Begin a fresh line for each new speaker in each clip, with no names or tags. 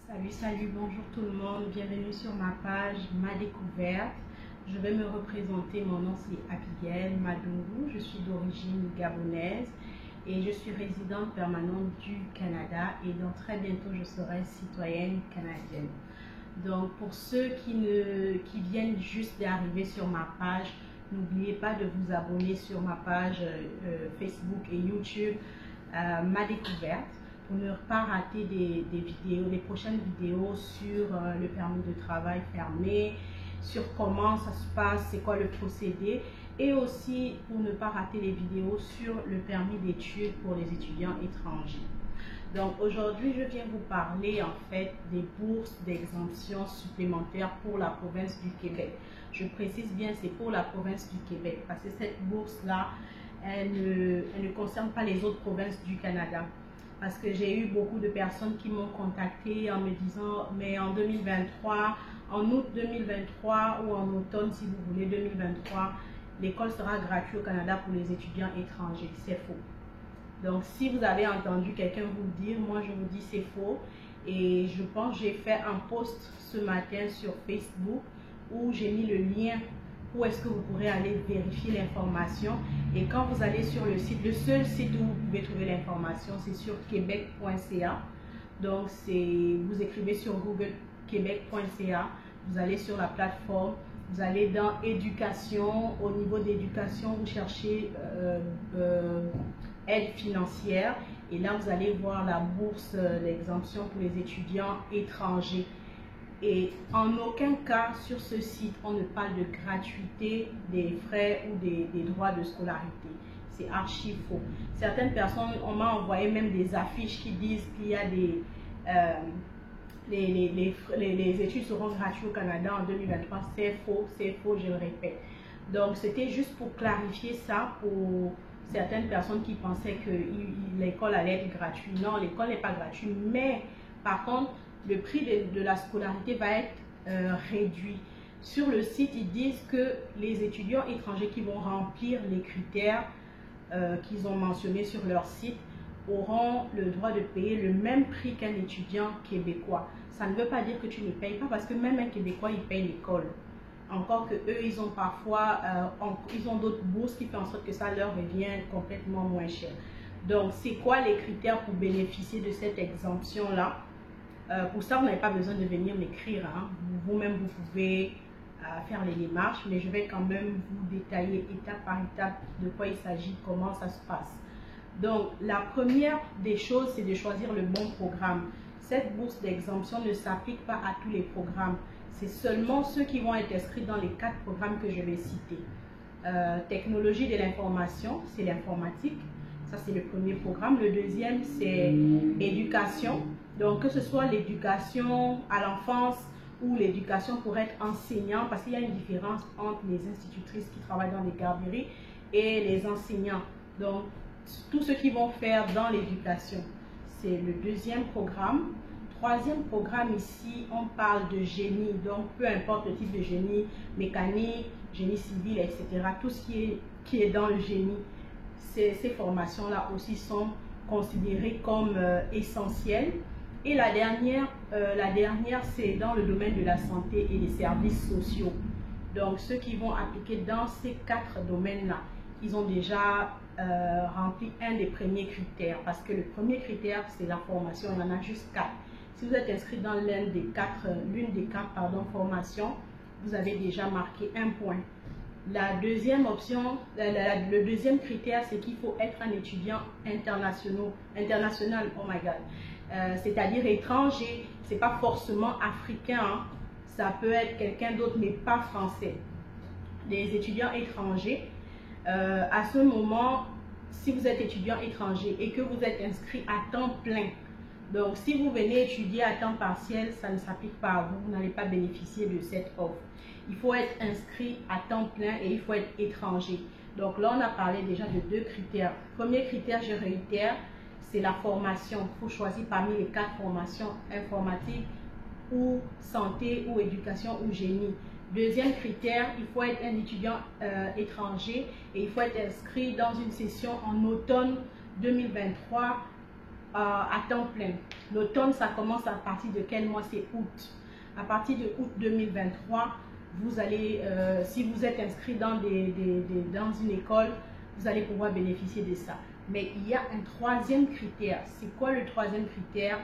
Salut, bonjour tout le monde, bienvenue sur ma page Ma Découverte. Je vais me représenter, mon nom c'est Abigail Madungu, je suis d'origine gabonaise et je suis résidente permanente du Canada et donc très bientôt je serai citoyenne canadienne. Donc pour ceux qui viennent juste d'arriver sur ma page, n'oubliez pas de vous abonner sur ma page Facebook et YouTube Ma Découverte, pour ne pas rater des vidéos, les prochaines vidéos sur le permis de travail fermé, sur comment ça se passe, c'est quoi le procédé, et aussi pour ne pas rater les vidéos sur le permis d'études pour les étudiants étrangers. Donc aujourd'hui, je viens vous parler en fait des bourses d'exemption supplémentaires pour la province du Québec. Je précise bien, c'est pour la province du Québec parce que cette bourse-là, elle ne concerne pas les autres provinces du Canada. Parce que j'ai eu beaucoup de personnes qui m'ont contacté en me disant, mais en 2023, en août 2023 ou en automne, si vous voulez, 2023, l'école sera gratuite au Canada pour les étudiants étrangers. C'est faux. Donc, si vous avez entendu quelqu'un vous le dire, moi je vous dis c'est faux. Et je pense que j'ai fait un post ce matin sur Facebook où j'ai mis le lien où est-ce que vous pourrez aller vérifier l'information. Et quand vous allez sur le site, le seul site où vous pouvez trouver l'information, c'est sur québec.ca. Donc, vous écrivez sur Google québec.ca, vous allez sur la plateforme, vous allez dans éducation, au niveau d'éducation, vous cherchez aide financière. Et là, vous allez voir la bourse d'exemption pour les étudiants étrangers. Et en aucun cas sur ce site, on ne parle de gratuité des frais ou des droits de scolarité. C'est archi faux. Certaines personnes, on m'a envoyé même des affiches qui disent qu'il y a les études seront gratuites au Canada en 2023. C'est faux, je le répète. Donc c'était juste pour clarifier ça pour certaines personnes qui pensaient que l'école allait être gratuite. Non, l'école n'est pas gratuite, mais par contre, le prix de la scolarité va être réduit. Sur le site, ils disent que les étudiants étrangers qui vont remplir les critères qu'ils ont mentionnés sur leur site auront le droit de payer le même prix qu'un étudiant québécois. Ça ne veut pas dire que tu ne payes pas parce que même un Québécois, il paye l'école. Encore que eux, ils ont parfois, ils ont d'autres bourses qui font en sorte que ça leur revient complètement moins cher. Donc, c'est quoi les critères pour bénéficier de cette exemption-là? Pour ça, vous n'avez pas besoin de venir m'écrire. Hein. Vous-même, vous pouvez faire les démarches, mais je vais quand même vous détailler étape par étape de quoi il s'agit, comment ça se passe. Donc, la première des choses, c'est de choisir le bon programme. Cette bourse d'exemption ne s'applique pas à tous les programmes. C'est seulement ceux qui vont être inscrits dans les 4 programmes que je vais citer. Technologie de l'information, c'est l'informatique. Ça, c'est le premier programme. Le deuxième, c'est éducation. Donc, que ce soit l'éducation à l'enfance ou l'éducation pour être enseignant, parce qu'il y a une différence entre les institutrices qui travaillent dans les garderies et les enseignants. Donc, tous ceux qui vont faire dans l'éducation, c'est le deuxième programme. Troisième programme ici, on parle de génie. Donc, peu importe le type de génie, mécanique, génie civil, etc. Tout ce qui est dans le génie. Ces formations-là aussi sont considérées comme essentielles. Et la dernière c'est dans le domaine de la santé et des services sociaux. Donc, ceux qui vont appliquer dans ces 4 domaines-là, ils ont déjà rempli un des premiers critères. Parce que le premier critère, c'est la formation. Il y en a juste 4. Si vous êtes inscrit dans l'une des 4 formations, vous avez déjà marqué un point. La deuxième option, le deuxième critère, c'est qu'il faut être un étudiant international, oh my god, c'est-à-dire étranger. C'est pas forcément africain, hein. Ça peut être quelqu'un d'autre, mais pas français. Les étudiants étrangers, à ce moment, si vous êtes étudiant étranger et que vous êtes inscrit à temps plein, donc si vous venez étudier à temps partiel, ça ne s'applique pas à vous, vous n'allez pas bénéficier de cette offre. Il faut être inscrit à temps plein et il faut être étranger. Donc là, on a parlé déjà de 2 critères. Premier critère, je réitère, c'est la formation. Il faut choisir parmi les 4 formations: informatique ou santé ou éducation ou génie. Deuxième critère, il faut être un étudiant étranger et il faut être inscrit dans une session en automne 2023 à temps plein. L'automne, ça commence à partir de quel mois? C'est août. À partir de août 2023, vous allez, si vous êtes inscrit dans, dans une école, vous allez pouvoir bénéficier de ça. Mais il y a un troisième critère. C'est quoi le troisième critère?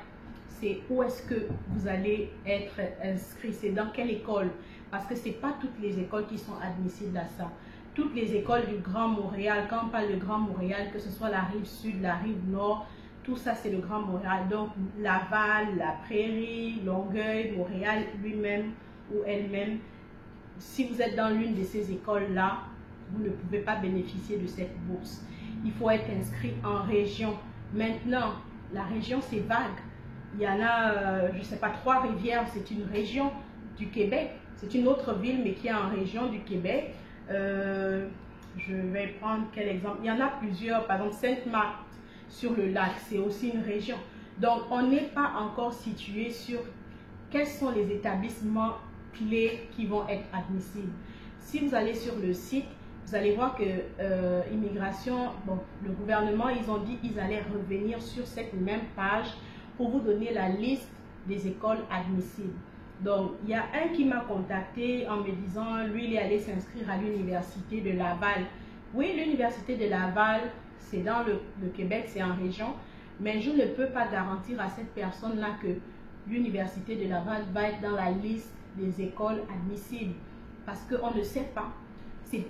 C'est où est-ce que vous allez être inscrit, c'est dans quelle école. Parce que ce n'est pas toutes les écoles qui sont admissibles à ça. Toutes les écoles du Grand Montréal, quand on parle de Grand Montréal, que ce soit la rive sud, la rive nord, tout ça c'est le Grand Montréal. Donc Laval, La Prairie, Longueuil, Montréal lui-même ou elle-même. Si vous êtes dans l'une de ces écoles-là, vous ne pouvez pas bénéficier de cette bourse. Il faut être inscrit en région. Maintenant, la région c'est vague. Il y en a, je ne sais pas, Trois-Rivières, c'est une région du Québec. C'est une autre ville, mais qui est en région du Québec. Je vais prendre quel exemple? Il y en a plusieurs, par exemple Sainte-Marthe sur le lac, c'est aussi une région. Donc, on n'est pas encore situé sur quels sont les établissements clés qui vont être admissibles. Si vous allez sur le site, vous allez voir que Immigration, bon, le gouvernement, ils ont dit qu'ils allaient revenir sur cette même page pour vous donner la liste des écoles admissibles. Donc, il y a un qui m'a contacté en me disant, lui, il est allé s'inscrire à l'université de Laval. Oui, l'université de Laval, c'est dans le Québec, c'est en région, mais je ne peux pas garantir à cette personne-là que l'université de Laval va être dans la liste des écoles admissibles, parce qu'on ne sait pas.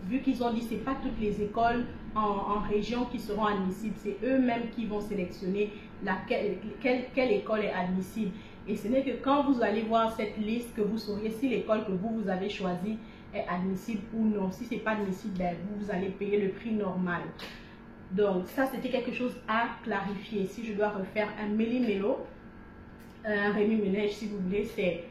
Vu qu'ils ont dit que ce n'est pas toutes les écoles en région qui seront admissibles, c'est eux-mêmes qui vont sélectionner quelle école est admissible. Et ce n'est que quand vous allez voir cette liste que vous saurez si l'école que vous avez choisie est admissible ou non. Si ce n'est pas admissible, ben, vous allez payer le prix normal. Donc ça, c'était quelque chose à clarifier. Si je dois refaire un méli-mélo, un remue-ménage si vous voulez, c'est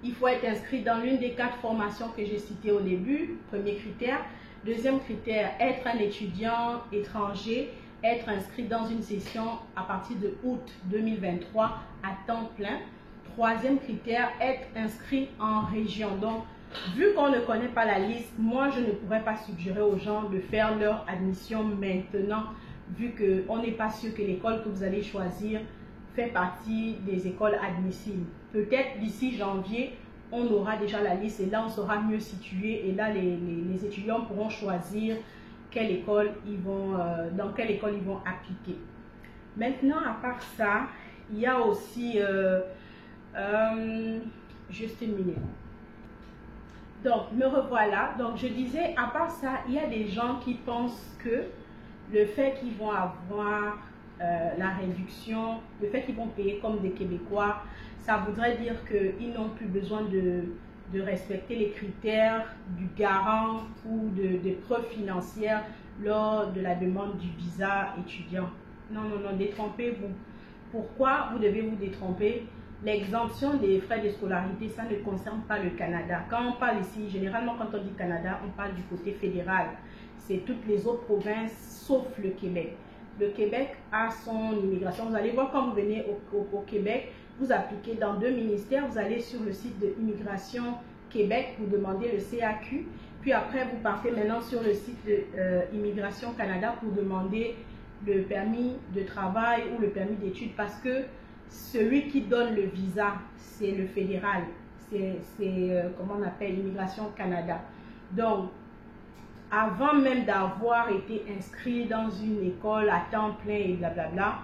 il faut être inscrit dans l'une des 4 formations que j'ai citées au début, premier critère. Deuxième critère, être un étudiant étranger, être inscrit dans une session à partir de août 2023 à temps plein. Troisième critère, être inscrit en région. Donc, vu qu'on ne connaît pas la liste, moi, je ne pourrais pas suggérer aux gens de faire leur admission maintenant, vu qu'on n'est pas sûr que l'école que vous allez choisir fait partie des écoles admissibles. Peut-être d'ici janvier, on aura déjà la liste et là, on sera mieux situé. Et là, les étudiants pourront choisir quelle école ils vont, dans quelle école ils vont appliquer. Maintenant, à part ça, il y a aussi... juste une minute. Donc, me revoilà. Donc, je disais, à part ça, il y a des gens qui pensent que le fait qu'ils vont avoir la réduction, le fait qu'ils vont payer comme des Québécois, ça voudrait dire qu'ils n'ont plus besoin de respecter les critères du garant ou des preuves financières lors de la demande du visa étudiant. Non, non, non, détrompez-vous. Pourquoi vous devez vous détromper? L'exemption des frais de scolarité, ça ne concerne pas le Canada. Quand on parle ici, généralement quand on dit Canada, on parle du côté fédéral. C'est toutes les autres provinces sauf le Québec. Le Québec a son immigration. Vous allez voir quand vous venez au Québec, vous appliquez dans 2 ministères. Vous allez sur le site de Immigration Québec, vous demandez le CAQ. Puis après, vous partez maintenant sur le site de Immigration Canada pour demander le permis de travail ou le permis d'études parce que celui qui donne le visa, c'est le fédéral. C'est comment on appelle, Immigration Canada. Donc, avant même d'avoir été inscrit dans une école à temps plein et blablabla,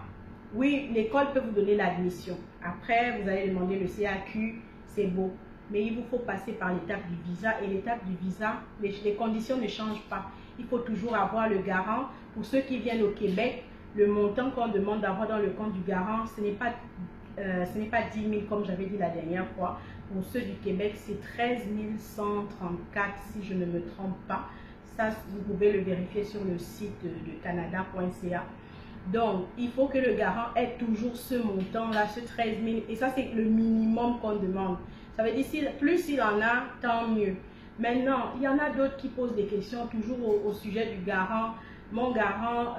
oui, l'école peut vous donner l'admission. Après, vous allez demander le CAQ, c'est beau. Mais il vous faut passer par l'étape du visa. Et l'étape du visa, les conditions ne changent pas. Il faut toujours avoir le garant. Pour ceux qui viennent au Québec, le montant qu'on demande d'avoir dans le compte du garant, ce n'est pas 10 000 comme j'avais dit la dernière fois. Pour ceux du Québec, c'est 13 134 si je ne me trompe pas. Ça, vous pouvez le vérifier sur le site de canada.ca. Donc, il faut que le garant ait toujours ce montant-là, ce 13 000. Et ça, c'est le minimum qu'on demande. Ça veut dire, plus il en a, tant mieux. Maintenant, il y en a d'autres qui posent des questions, toujours au sujet du garant. Mon garant,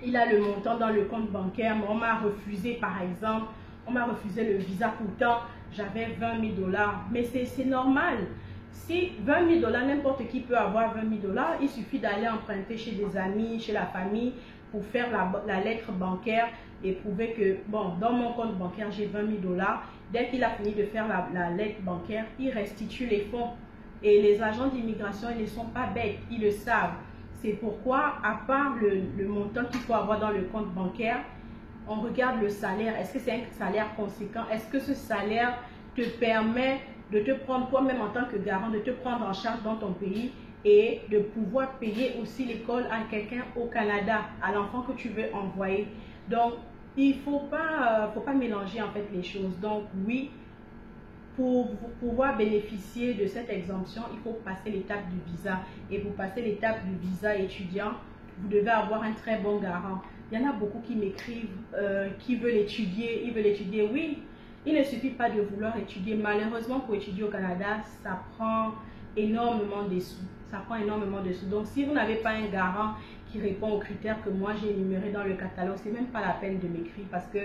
il a le montant dans le compte bancaire, mais on m'a refusé, par exemple, on m'a refusé le visa. Pourtant, j'avais 20 000 $. Mais c'est normal. Si 20 000 $, n'importe qui peut avoir 20 000 $, il suffit d'aller emprunter chez des amis, chez la famille, pour faire la lettre bancaire et prouver que, bon, dans mon compte bancaire, j'ai 20 000 $. Dès qu'il a fini de faire la lettre bancaire, il restitue les fonds. Et les agents d'immigration, ils ne sont pas bêtes, ils le savent. C'est pourquoi, à part le montant qu'il faut avoir dans le compte bancaire, on regarde le salaire. Est-ce que c'est un salaire conséquent? Est-ce que ce salaire te permet de te prendre toi-même en tant que garant, de te prendre en charge dans ton pays et de pouvoir payer aussi l'école à quelqu'un au Canada, à l'enfant que tu veux envoyer? Donc, il ne faut pas mélanger en fait les choses. Donc, oui, pour pouvoir bénéficier de cette exemption, il faut passer l'étape du visa. Et pour passer l'étape du visa étudiant, vous devez avoir un très bon garant. Il y en a beaucoup qui m'écrivent, qui veulent étudier, ils veulent étudier. Oui, il ne suffit pas de vouloir étudier. Malheureusement, pour étudier au Canada, ça prend énormément de sous. Ça prend énormément de sous. Donc, si vous n'avez pas un garant qui répond aux critères que moi j'ai énumérés dans le catalogue, c'est même pas la peine de m'écrire parce que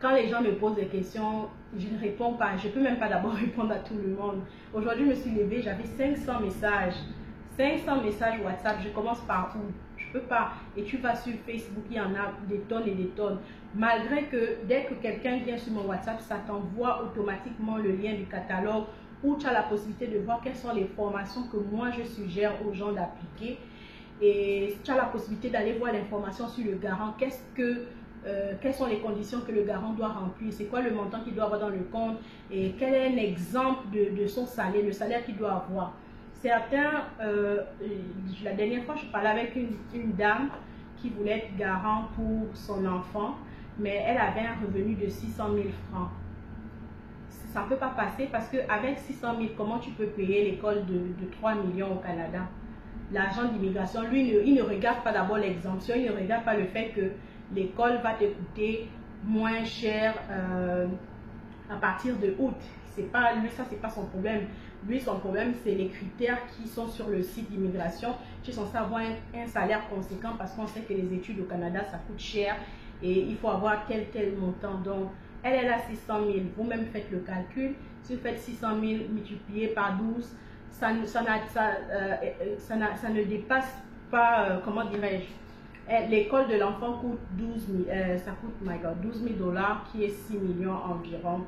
quand les gens me posent des questions, je ne réponds pas. Je ne peux même pas d'abord répondre à tout le monde. Aujourd'hui, je me suis levée, j'avais 500 messages. 500 messages WhatsApp, je commence par où? Je ne peux pas. Et tu vas sur Facebook, il y en a des tonnes et des tonnes. Malgré que dès que quelqu'un vient sur mon WhatsApp, ça t'envoie automatiquement le lien du catalogue où tu as la possibilité de voir quelles sont les formations que moi je suggère aux gens d'appliquer. Et tu as la possibilité d'aller voir l'information sur le garant. Quelles sont les conditions que le garant doit remplir, c'est quoi le montant qu'il doit avoir dans le compte et quel est un exemple de son salaire, le salaire qu'il doit avoir. Certains, la dernière fois je parlais avec une dame qui voulait être garant pour son enfant, mais elle avait un revenu de 600 000 francs. Ça ne peut pas passer parce qu'avec 600 000, comment tu peux payer l'école de 3 millions au Canada? L'agent d'immigration, lui, il ne regarde pas d'abord l'exemption, il ne regarde pas le fait que l'école va te coûter moins cher à partir de août. C'est pas lui, ça c'est pas son problème. Lui, son problème c'est les critères qui sont sur le site d'immigration. Tu es censé avoir un salaire conséquent parce qu'on sait que les études au Canada ça coûte cher et il faut avoir tel montant. Donc elle a 600 000. Vous-même faites le calcul. Si vous faites 600 000 multiplié par 12, ça ne dépasse pas, comment dirais-je, l'école de l'enfant coûte 12 000, ça coûte, my God, 12 000 $, qui est 6 millions environ.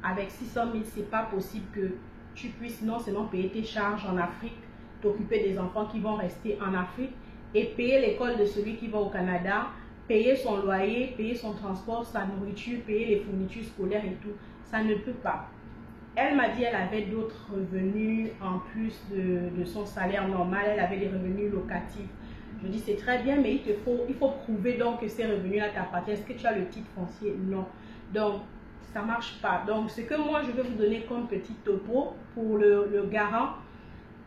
Avec 600 000, c'est pas possible que tu puisses non seulement payer tes charges en Afrique, t'occuper des enfants qui vont rester en Afrique et payer l'école de celui qui va au Canada, payer son loyer, payer son transport, sa nourriture, payer les fournitures scolaires et tout. Ça ne peut pas. Elle m'a dit qu'elle avait d'autres revenus en plus de son salaire normal. Elle avait des revenus locatifs. Je dis c'est très bien, mais il faut prouver donc que ces revenus-là t'appartiennent. Est-ce que tu as le titre foncier? Non. Donc, ça ne marche pas. Donc, ce que moi, je vais vous donner comme petit topo pour le garant,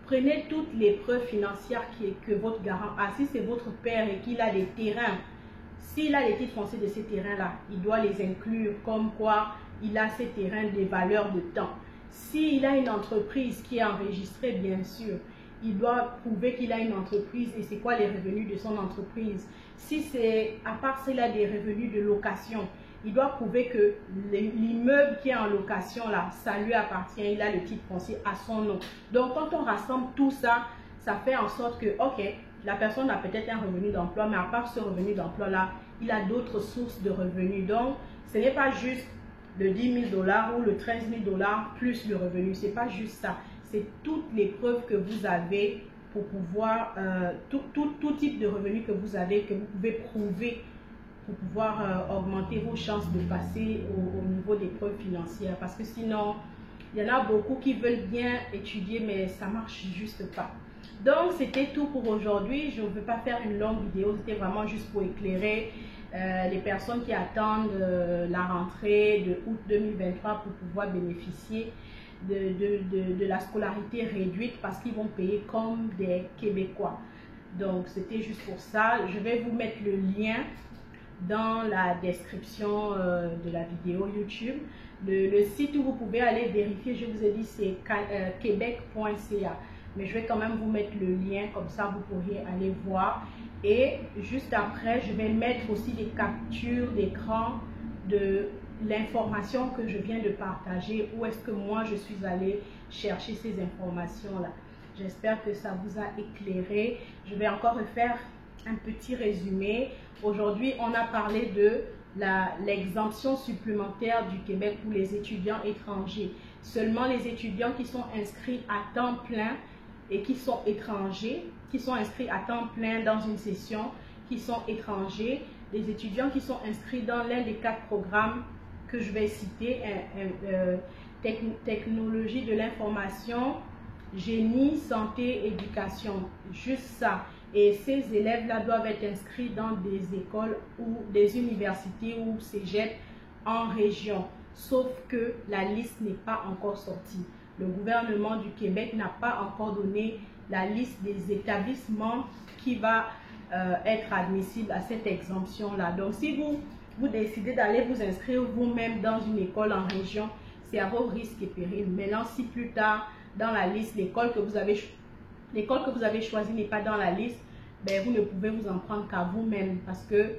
prenez toutes les preuves financières que votre garant a. Si c'est votre père et qu'il a des terrains, s'il a les titres fonciers de ces terrains-là, il doit les inclure comme quoi il a ces terrains des valeurs de temps. S'il a une entreprise qui est enregistrée, bien sûr, il doit prouver qu'il a une entreprise et c'est quoi les revenus de son entreprise. Si c'est, à part s'il a des revenus de location, il doit prouver que l'immeuble qui est en location là, ça lui appartient, il a le titre foncier à son nom. Donc quand on rassemble tout ça, ça fait en sorte que, ok, la personne a peut-être un revenu d'emploi, mais à part ce revenu d'emploi là, il a d'autres sources de revenus. Donc ce n'est pas juste le 10 000 $ ou le 13 000 $ plus le revenu, c'est pas juste ça. C'est toutes les preuves que vous avez pour pouvoir, tout type de revenus que vous avez, que vous pouvez prouver pour pouvoir augmenter vos chances de passer au niveau des preuves financières. Parce que sinon, il y en a beaucoup qui veulent bien étudier, mais ça ne marche juste pas. Donc, c'était tout pour aujourd'hui. Je ne veux pas faire une longue vidéo, c'était vraiment juste pour éclairer les personnes qui attendent la rentrée de août 2023 pour pouvoir bénéficier de la scolarité réduite parce qu'ils vont payer comme des Québécois. Donc, c'était juste pour ça. Je vais vous mettre le lien dans la description de la vidéo YouTube. Le site où vous pouvez aller vérifier, je vous ai dit, c'est québec.ca. Mais je vais quand même vous mettre le lien, comme ça vous pourriez aller voir. Et juste après, je vais mettre aussi des captures d'écran de l'information que je viens de partager. Où est-ce que moi je suis allée chercher ces informations-là. J'espère que ça vous a éclairé. Je vais encore refaire un petit résumé. Aujourd'hui, on a parlé de l'exemption supplémentaire du Québec pour les étudiants étrangers. Seulement les étudiants qui sont inscrits à temps plein et qui sont étrangers, qui sont inscrits à temps plein dans une session, qui sont étrangers, les étudiants qui sont inscrits dans l'un des 4 programmes que je vais citer, technologie de l'information, génie, santé, éducation, juste ça. Et ces élèves-là doivent être inscrits dans des écoles ou des universités ou cégep en région. Sauf que la liste n'est pas encore sortie. Le gouvernement du Québec n'a pas encore donné la liste des établissements qui va être admissible à cette exemption-là. Donc, si vous décidez d'aller vous inscrire vous-même dans une école en région, c'est à vos risques et périls. Maintenant, si plus tard, dans la liste, l'école que vous avez choisie n'est pas dans la liste, ben, vous ne pouvez vous en prendre qu'à vous-même parce que,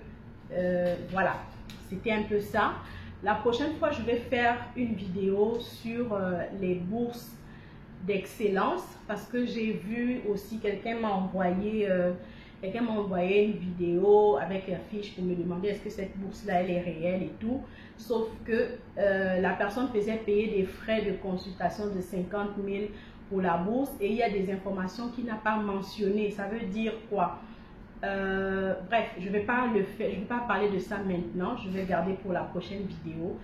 voilà, c'était un peu ça. La prochaine fois, je vais faire une vidéo sur les bourses d'excellence parce que j'ai vu aussi, quelqu'un m'a envoyé une vidéo avec la fiche pour me demander est-ce que cette bourse-là, elle est réelle et tout. Sauf que la personne faisait payer des frais de consultation de 50 000 pour la bourse et il y a des informations qu'il n'a pas mentionnées. Ça veut dire quoi? Bref, je ne vais pas parler de ça maintenant. Je vais garder pour la prochaine vidéo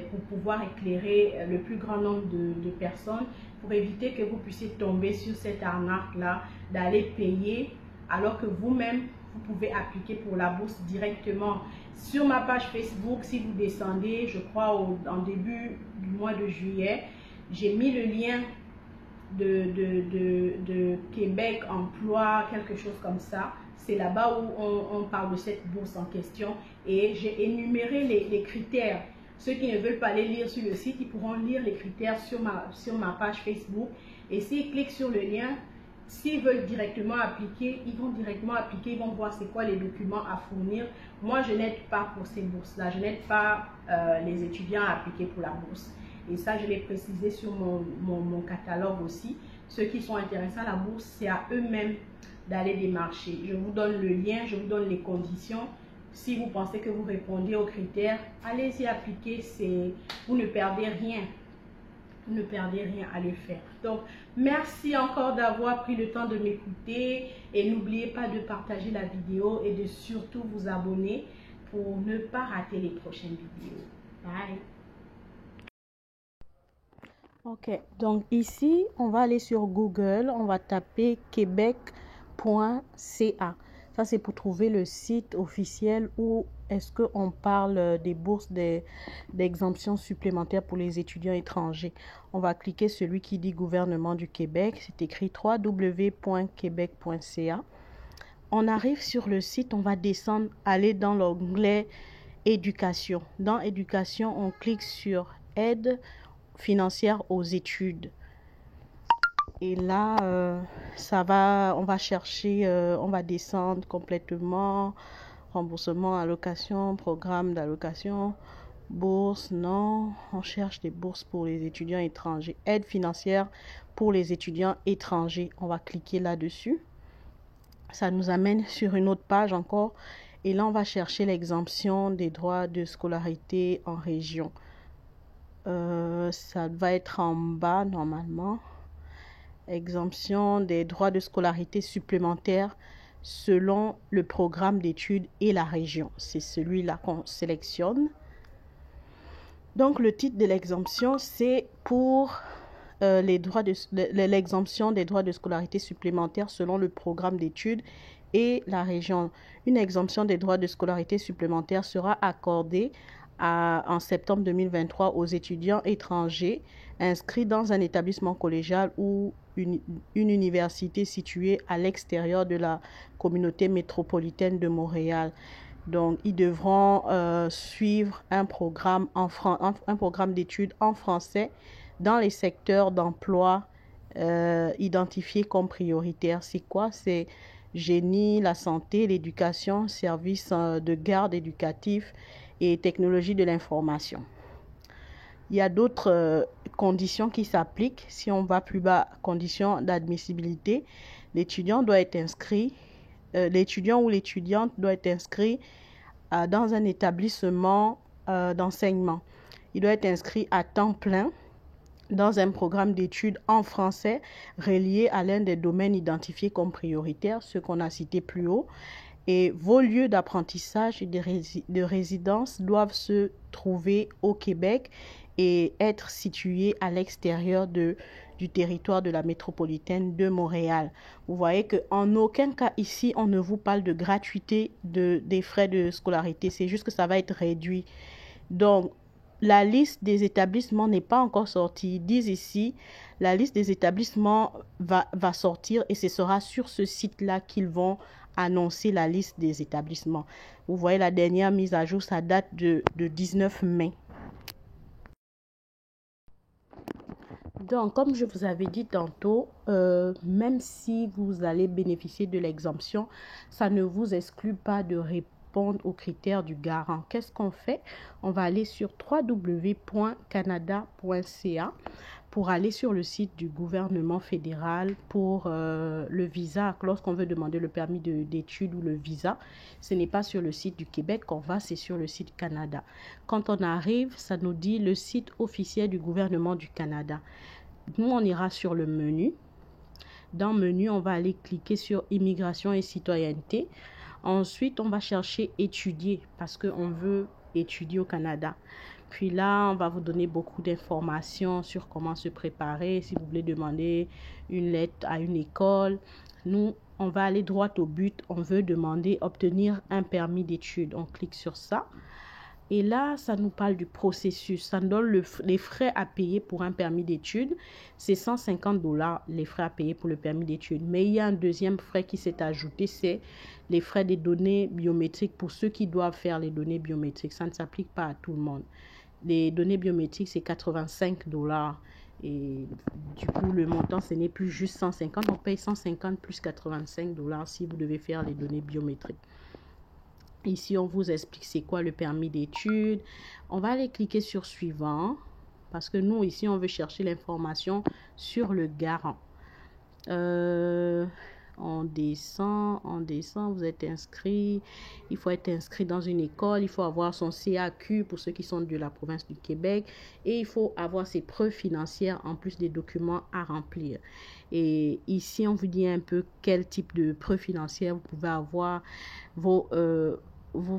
pour pouvoir éclairer le plus grand nombre de personnes pour éviter que vous puissiez tomber sur cette arnaque-là d'aller payer alors que vous-même, vous pouvez appliquer pour la bourse directement. Sur ma page Facebook, si vous descendez, je crois en début du mois de juillet, j'ai mis le lien de Québec Emploi, quelque chose comme ça. C'est là-bas où on parle de cette bourse en question et j'ai énuméré les critères. Ceux qui ne veulent pas aller lire sur le site, ils pourront lire les critères sur ma page Facebook. Et s'ils cliquent sur le lien, s'ils veulent directement appliquer, ils vont directement appliquer, ils vont voir c'est quoi les documents à fournir. Moi, je n'aide pas pour ces bourses-là, je n'aide pas les étudiants à appliquer pour la bourse. Et ça, je l'ai précisé sur mon catalogue aussi. Ceux qui sont intéressés à la bourse, c'est à eux-mêmes d'aller démarcher. Je vous donne le lien, je vous donne les conditions. Si vous pensez que vous répondez aux critères, allez-y appliquer. Vous ne perdez rien. Vous ne perdez rien à le faire. Donc, merci encore d'avoir pris le temps de m'écouter. Et n'oubliez pas de partager la vidéo et de surtout vous abonner pour ne pas rater les prochaines vidéos. Bye. Ok, donc ici, on va aller sur Google, on va taper québec.ca. Ça, c'est pour trouver le site officiel où est-ce qu'on parle des bourses d'exemption supplémentaires pour les étudiants étrangers. On va cliquer celui qui dit gouvernement du Québec. C'est écrit www.quebec.ca. On arrive sur le site, on va descendre, aller dans l'onglet éducation. Dans éducation, on clique sur aide financière aux études. Et là, on va chercher, on va descendre complètement. Remboursement, allocation, programme d'allocation, bourse, non. On cherche des bourses pour les étudiants étrangers. Aide financière pour les étudiants étrangers. On va cliquer là-dessus. Ça nous amène sur une autre page encore. Et là, on va chercher l'exemption des droits de scolarité en région. Ça va être en bas normalement. Exemption des droits de scolarité supplémentaires selon le programme d'études et la région. C'est celui-là qu'on sélectionne. Donc, le titre de l'exemption, c'est pour l'exemption des droits de scolarité supplémentaires selon le programme d'études et la région. Une exemption des droits de scolarité supplémentaires sera accordée en septembre 2023 aux étudiants étrangers inscrits dans un établissement collégial ou une université située à l'extérieur de la communauté métropolitaine de Montréal. Donc, ils devront suivre un programme d'études en français dans les secteurs d'emploi identifiés comme prioritaires. C'est quoi? C'est génie, la santé, l'éducation, services de garde éducatif et technologie de l'information. Il y a d'autres conditions qui s'appliquent. Si on va plus bas, conditions d'admissibilité, l'étudiant doit être inscrit l'étudiant ou l'étudiante doit être inscrit dans un établissement d'enseignement. Il doit être inscrit à temps plein dans un programme d'études en français relié à l'un des domaines identifiés comme prioritaires, ceux qu'on a cités plus haut. Et vos lieux d'apprentissage et de résidence doivent se trouver au Québec et être situés à l'extérieur du territoire de la métropolitaine de Montréal. Vous voyez qu'en aucun cas ici, on ne vous parle de gratuité des frais de scolarité. C'est juste que ça va être réduit. Donc, la liste des établissements n'est pas encore sortie. Ils disent ici, la liste des établissements va sortir et ce sera sur ce site-là qu'ils vont annoncer la liste des établissements. Vous voyez, la dernière mise à jour, ça date de 19 mai. Donc, comme je vous avais dit tantôt, même si vous allez bénéficier de l'exemption, ça ne vous exclut pas de répondre aux critères du garant. Qu'est-ce qu'on fait? On va aller sur www.canada.ca pour aller sur le site du gouvernement fédéral pour le visa. Lorsqu'on veut demander le permis d'études ou le visa, ce n'est pas sur le site du Québec qu'on va, c'est sur le site Canada. Quand on arrive, ça nous dit le site officiel du gouvernement du Canada. Nous, on ira sur le menu. Dans le menu, on va aller cliquer sur immigration et citoyenneté. Ensuite, on va chercher étudier parce qu'on veut étudier au Canada. Puis là, on va vous donner beaucoup d'informations sur comment se préparer. Si vous voulez demander une lettre à une école, nous, on va aller droit au but. On veut obtenir un permis d'études. On clique sur ça. Et là, ça nous parle du processus. Ça nous donne les frais à payer pour un permis d'études. C'est 150 $ les frais à payer pour le permis d'études. Mais il y a un deuxième frais qui s'est ajouté, c'est les frais des données biométriques pour ceux qui doivent faire les données biométriques. Ça ne s'applique pas à tout le monde. Les données biométriques, c'est 85 $. Et du coup, le montant, ce n'est plus juste 150. On paye 150 plus 85 $ si vous devez faire les données biométriques. Ici, on vous explique c'est quoi le permis d'études. On va aller cliquer sur suivant parce que nous, ici, on veut chercher l'information sur le garant. On descend, vous êtes inscrit. Il faut être inscrit dans une école. Il faut avoir son CAQ pour ceux qui sont de la province du Québec. Et il faut avoir ses preuves financières en plus des documents à remplir. Et ici, on vous dit un peu quel type de preuves financières vous pouvez avoir. Vos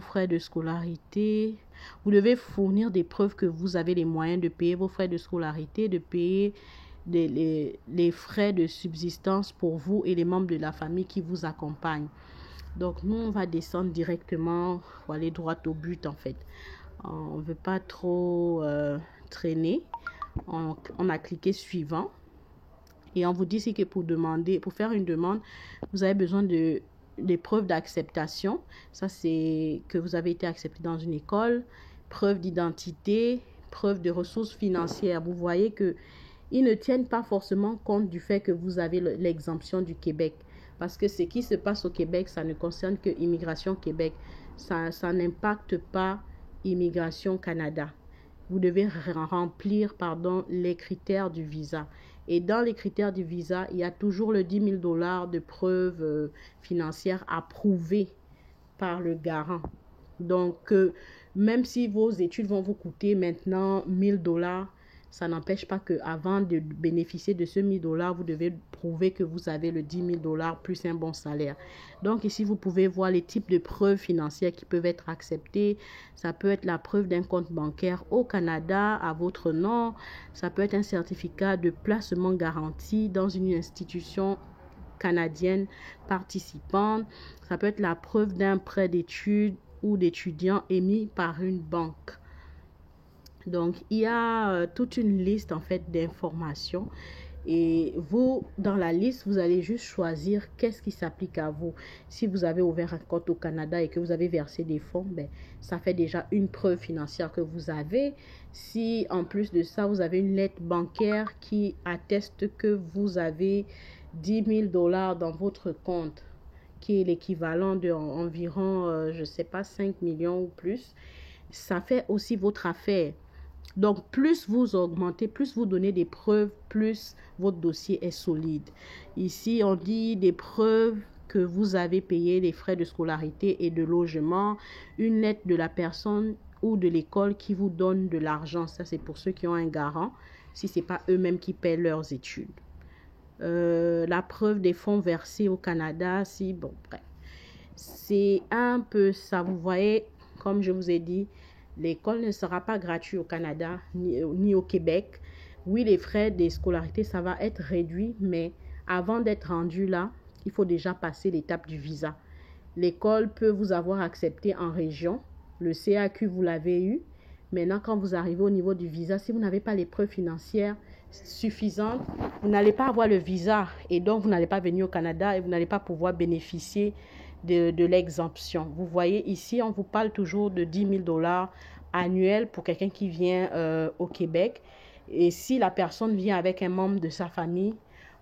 frais de scolarité. Vous devez fournir des preuves que vous avez les moyens de payer vos frais de scolarité, de payer les frais de subsistance pour vous et les membres de la famille qui vous accompagnent. Donc, nous, on va descendre directement, pour aller droit au but, en fait. On ne veut pas trop traîner. On a cliqué suivant. Et on vous dit ici que pour faire une demande, vous avez besoin des preuves d'acceptation. Ça, c'est que vous avez été accepté dans une école. Preuve d'identité, preuve de ressources financières. Vous voyez que ils ne tiennent pas forcément compte du fait que vous avez l'exemption du Québec. Parce que ce qui se passe au Québec, ça ne concerne que Immigration Québec. Ça n'impacte pas Immigration Canada. Vous devez remplir les critères du visa. Et dans les critères du visa, il y a toujours le 10 000 $ de preuves financières approuvées par le garant. Donc, même si vos études vont vous coûter maintenant 1 000 $, ça n'empêche pas qu'avant de bénéficier de ce 1 000 $, vous devez prouver que vous avez le 10 000 $ plus un bon salaire. Donc ici, vous pouvez voir les types de preuves financières qui peuvent être acceptées. Ça peut être la preuve d'un compte bancaire au Canada à votre nom. Ça peut être un certificat de placement garanti dans une institution canadienne participante. Ça peut être la preuve d'un prêt d'études ou d'étudiants émis par une banque. Donc, il y a toute une liste en fait d'informations et vous, dans la liste, vous allez juste choisir qu'est-ce qui s'applique à vous. Si vous avez ouvert un compte au Canada et que vous avez versé des fonds, ça fait déjà une preuve financière que vous avez. Si en plus de ça, vous avez une lettre bancaire qui atteste que vous avez 10 000 $ dans votre compte, qui est l'équivalent d'environ, je ne sais pas, 5 millions ou plus, ça fait aussi votre affaire. Donc, plus vous augmentez, plus vous donnez des preuves, plus votre dossier est solide. Ici, on dit des preuves que vous avez payé les frais de scolarité et de logement, une lettre de la personne ou de l'école qui vous donne de l'argent. Ça, c'est pour ceux qui ont un garant, si ce n'est pas eux-mêmes qui paient leurs études. La preuve des fonds versés au Canada, si, bon, bref. C'est un peu ça. Vous voyez, comme je vous ai dit, l'école ne sera pas gratuite au Canada ni au Québec. Oui, les frais des scolarités, ça va être réduit, mais avant d'être rendu là, il faut déjà passer l'étape du visa. L'école peut vous avoir accepté en région. Le CAQ, vous l'avez eu. Maintenant, quand vous arrivez au niveau du visa, si vous n'avez pas les preuves financières suffisantes, vous n'allez pas avoir le visa. Et donc, vous n'allez pas venir au Canada et vous n'allez pas pouvoir bénéficier de l'exemption. Vous voyez ici, on vous parle toujours de 10 000 $ annuels pour quelqu'un qui vient au Québec. Et si la personne vient avec un membre de sa famille,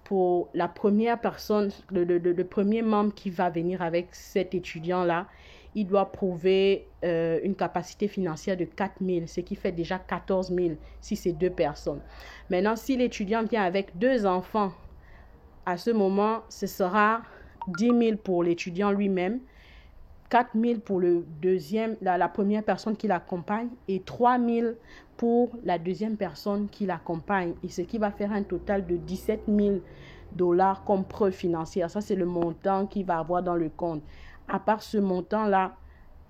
pour la première personne, le premier membre qui va venir avec cet étudiant-là, il doit prouver une capacité financière de 4 000, ce qui fait déjà 14 000 si c'est 2 personnes. Maintenant, si l'étudiant vient avec 2 enfants, à ce moment, ce sera 10 000 pour l'étudiant lui-même, 4 000 pour le deuxième, la première personne qui l'accompagne et 3 000 pour la deuxième personne qui l'accompagne. Et ce qui va faire un total de 17 000 $ comme preuve financière. Ça, c'est le montant qu'il va avoir dans le compte. À part ce montant-là,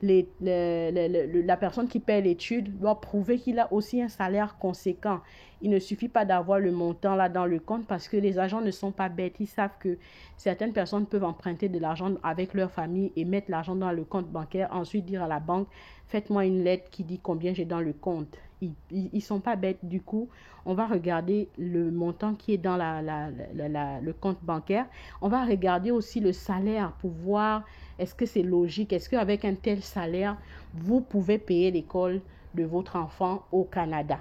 la personne qui paie l'étude doit prouver qu'il a aussi un salaire conséquent. Il ne suffit pas d'avoir le montant là dans le compte parce que les agents ne sont pas bêtes. Ils savent que certaines personnes peuvent emprunter de l'argent avec leur famille et mettre l'argent dans le compte bancaire. Ensuite dire à la banque, faites-moi une lettre qui dit combien j'ai dans le compte. Ils sont pas bêtes. Du coup, on va regarder le montant qui est dans le compte bancaire. On va regarder aussi le salaire pour voir est-ce que c'est logique. Est-ce qu'avec un tel salaire, vous pouvez payer l'école de votre enfant au Canada.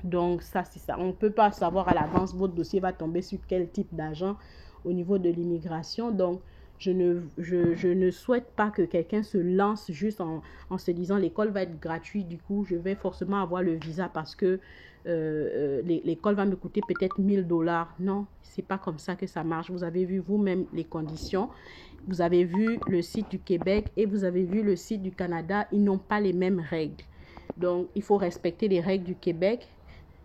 Donc, ça, c'est ça. On ne peut pas savoir à l'avance votre dossier va tomber sur quel type d'agent au niveau de l'immigration. Donc, je ne souhaite pas que quelqu'un se lance juste en se disant l'école va être gratuite. Du coup, je vais forcément avoir le visa parce que l'école va me coûter peut-être 1 000 $. Non, c'est pas comme ça que ça marche. Vous avez vu vous-même les conditions. Vous avez vu le site du Québec et vous avez vu le site du Canada. Ils n'ont pas les mêmes règles. Donc, il faut respecter les règles du Québec.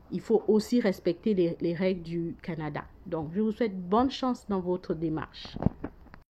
Il faut aussi respecter les règles du Canada. Donc, je vous souhaite bonne chance dans votre démarche.